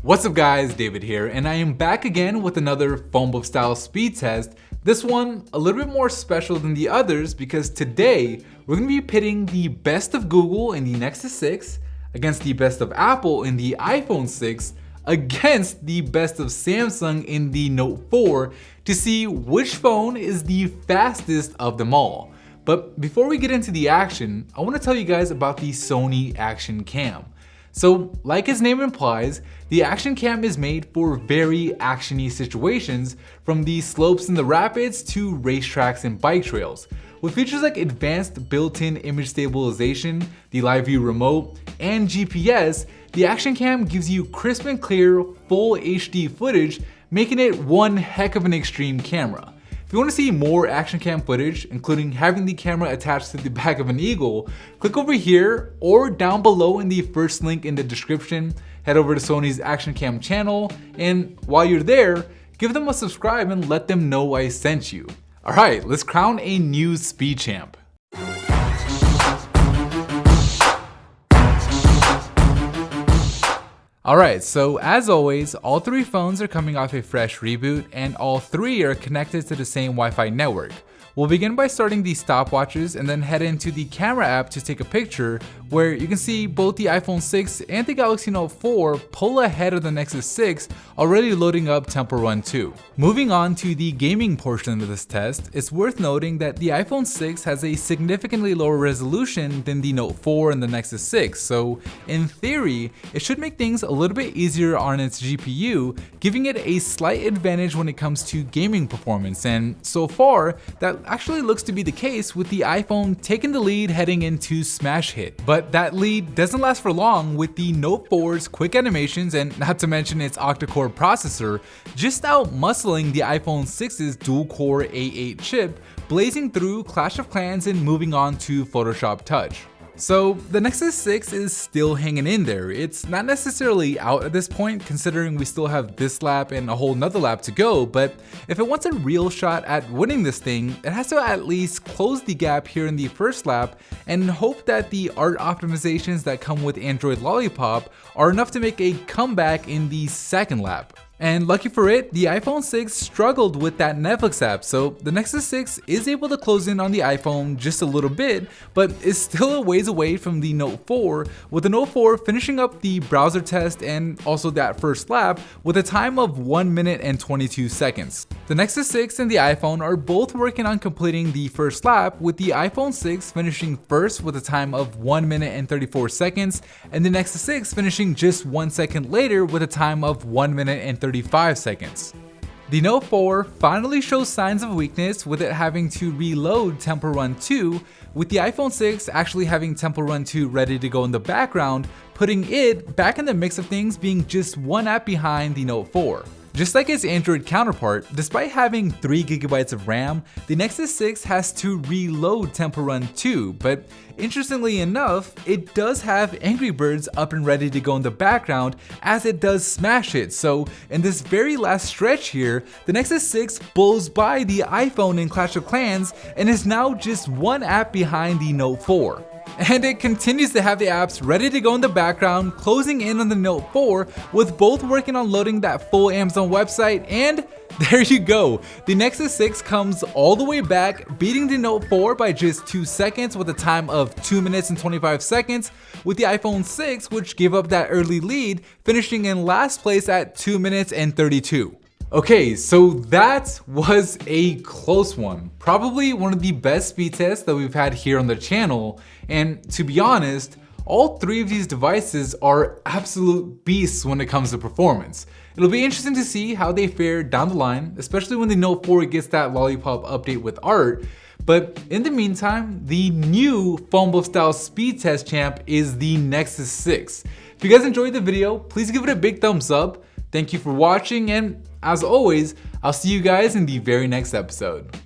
What's up guys, David here, and I am back again with another PhoneBuff style speed test. This one a little bit more special than the others because today we're going to be pitting the best of Google in the Nexus 6 against the best of Apple in the iPhone 6 against the best of Samsung in the Note 4 to see which phone is the fastest of them all. But before we get into the action, I want to tell you guys about the Sony Action Cam. So, like its name implies, the Action Cam is made for very actiony situations, from the slopes and the rapids to racetracks and bike trails. With features like advanced built-in image stabilization, the live view remote, and GPS, the Action Cam gives you crisp and clear full HD footage, making it one heck of an extreme camera. If you want to see more Action Cam footage, including having the camera attached to the back of an eagle, click over here or down below in the first link in the description. Head over to Sony's Action Cam channel, and while you're there, give them a subscribe and let them know I sent you. Alright, let's crown a new speed champ. Alright, so as always, all three phones are coming off a fresh reboot and all three are connected to the same Wi-Fi network. We'll begin by starting the stopwatches and then head into the camera app to take a picture, where you can see both the iPhone 6 and the Galaxy Note 4 pull ahead of the Nexus 6, already loading up Temple Run 2. Moving on to the gaming portion of this test, it's worth noting that the iPhone 6 has a significantly lower resolution than the Note 4 and the Nexus 6, so in theory, it should make things a little bit easier on its GPU, giving it a slight advantage when it comes to gaming performance, and so far, that actually looks to be the case, with the iPhone taking the lead heading into smash hit. But that lead doesn't last for long, with the Note 4's quick animations and not to mention its octa-core processor just out-muscling the iPhone 6's dual-core A8 chip, blazing through Clash of Clans and moving on to Photoshop Touch. So the Nexus 6 is still hanging in there. It's not necessarily out at this point, considering we still have this lap and a whole nother lap to go, but if it wants a real shot at winning this thing, it has to at least close the gap here in the first lap and hope that the art optimizations that come with Android Lollipop are enough to make a comeback in the second lap. And lucky for it, the iPhone 6 struggled with that Netflix app, so the Nexus 6 is able to close in on the iPhone just a little bit, but is still a ways away from the Note 4, with the Note 4 finishing up the browser test and also that first lap with a time of 1 minute and 22 seconds. The Nexus 6 and the iPhone are both working on completing the first lap, with the iPhone 6 finishing first with a time of 1 minute and 34 seconds, and the Nexus 6 finishing just 1 second later with a time of 1 minute and 35 seconds. The Note 4 finally shows signs of weakness, with it having to reload Temple Run 2, with the iPhone 6 actually having Temple Run 2 ready to go in the background, putting it back in the mix of things, being just one app behind the Note 4. Just like its Android counterpart, despite having 3GB of RAM, the Nexus 6 has to reload Temple Run 2, but interestingly enough, it does have Angry Birds up and ready to go in the background as it does smash it. So in this very last stretch here, the Nexus 6 blows by the iPhone in Clash of Clans and is now just one app behind the Note 4. And it continues to have the apps ready to go in the background, closing in on the Note 4, with both working on loading that full Amazon website, and there you go. The Nexus 6 comes all the way back, beating the Note 4 by just 2 seconds with a time of 2 minutes and 25 seconds, with the iPhone 6, which gave up that early lead, finishing in last place at 2 minutes and 32. Okay, so that was a close one. Probably one of the best speed tests that we've had here on the channel, and to be honest, all three of these devices are absolute beasts when it comes to performance. It'll be interesting to see how they fare down the line, especially when the Note 4 gets that Lollipop update with art. But in the meantime, the new PhoneBuff style speed test champ is the Nexus 6. If you guys enjoyed the video, please give it a big thumbs up. Thank you for watching, and as always, I'll see you guys in the very next episode.